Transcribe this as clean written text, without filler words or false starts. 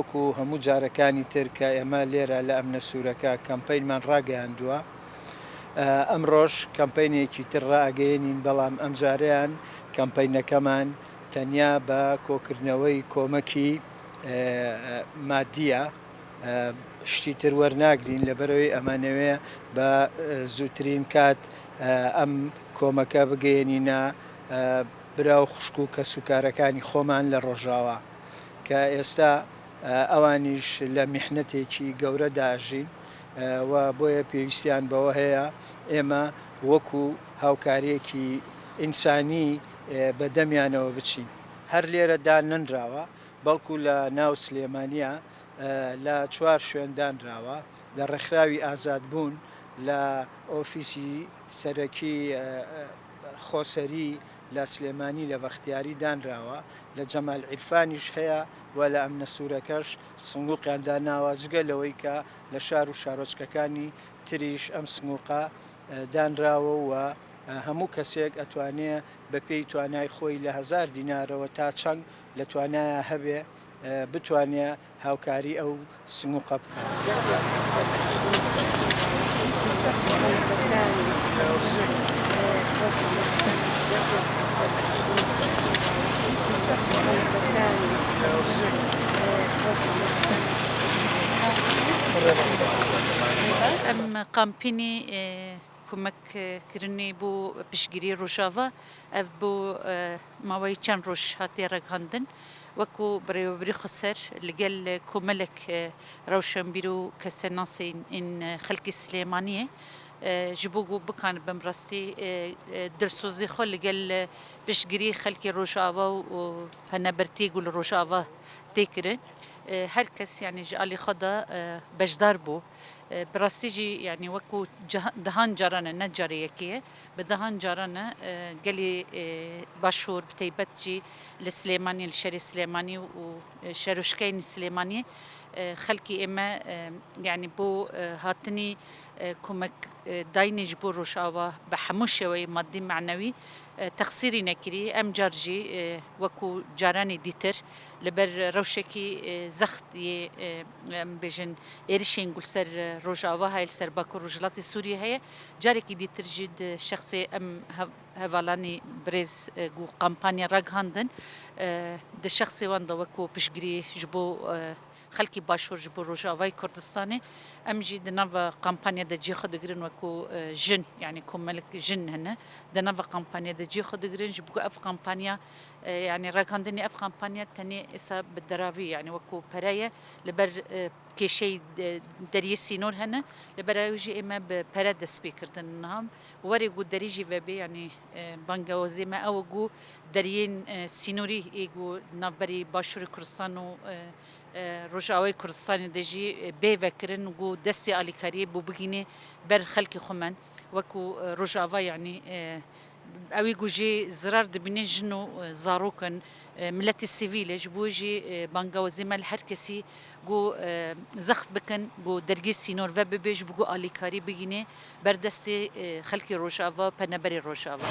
وەکو هەموو جارەکانی تر کە ئێمە لێرە لە ئەمنە سوورەکە کەمپینمان ڕاگەیاندووە. ئەمڕۆژ کەمپینێکی تر ڕاگەیەنین، بەڵام ئەم جارەیان کەمپینەکەمان تەنیا بە کۆکردنەوەی کۆمەکی مادیە، شتی تر وەرناگرین لەبەرەوەی ئەمانەوێ بە زووترین کات ئەم کۆمەکە بگەێنینە براو خوشک و کە سوکارەکانی خۆمان لە ڕۆژاوە کە ئێستا ئەوانیش لە میحنەتێکی گەورە داژین و بۆیە پێویستیان بەوە هەیە ئێمە وەکو هاوکاریەکی ئینسانی بەدەمیانەوە بچین. هەر لێرەدا نەنراوە، بەڵکو لە ناو سلێمانیە لە 4 شوێندانراوە، لە ڕێکخراوی ئازادبوون، لە ئۆفیسی سەرەکی خۆسەری لە سلێمانی لە بەختیاری دانراوە، لە جەمال عیرفانیش هەیە و لە ئەمنە سوورەکەش سنگووقیان داناوە، جگە لەوەی کە لە شار و شارۆچکەکانی تریش ئەم سنگووقە دانراوە و هەموو کەسێک ئەتوانێت بە پێی توانای خۆی لە 1000 دینارەوە تا چەند لە توانایە هەبێ بتوانێت هاوکاری ئەو سنگووقە بکات. ئەم کامپینی کۆمەکردنی بۆ پشتگیری ڕۆژاوا ئەv بۆ ماوەی چەند ڕۆژ هاتیە ڕێکخاندن وەکو بەڕێوەبەری خسەر لەگەل کۆمەلێک ڕەوشەنبیر و کەسە ناسین خەڵکی سلێمانیە ji bo bikan bim rastî dilsozî xwe li gel piştgirî xelkê Rojava û penebertî gul Rojava tê kirin. Her kes yani ji alî xwe de bejdar bû. Bi rastî jî yani wekû dihan caran e ne carê yekê ye, bi dihan caran e gelê başûr bi taybet jî li Silêmaniyê li şerê Silêmanî û şerûşkeyên Silêmaniyê xelkî ême yani bo hatinî کۆمەک داینێ ji bo Rojava bi hemû şeweyê maddî menewî texsîrî nekirî. Em car jî wekû caranê dîtir li ber rewşekî zext yê em bêjin êrişên gul ser Rojava heye li ser Bakur Rojhilatê Sûriyê heye. Carekî dîtir jî di şexsê em hevalanî birêz û kampanya ragihandin di şexsê wan de wekû piştgirî ji bo خەڵکی باشوور ji bo Rojavayê Kurdistanê em jî di nava kampanya de cî xwe digirin wekû jin yani komelik jin hene di nava kampanya de cî xwe digirin ji bo ev kampanya yani ragihandinê ev kampanya tenê êsa bi deravî yani wekû pere ye li ber kêşeyê deriyê sînor hene li ber ew jî ême bi pere dest pê kirdin niha werê got derî jî vebe yani bangewazê me ew got deriyên sînorî ê got navberî Başûrê Kurdistan û Rojavayê Kurdistanê de jî bê vekirin û destê alîkariyê bû bigîne ber xelkê xwe me wekû Rojava yani evî got jê zirar dibîne jin û zarokan milletê sivîl e ji bo jî bangewazê me li her kesî got zext bikin got dergê sînor ve bibe ji bo got alîkarî bigîne ber destê xelkê Rojava peneberê Rojava.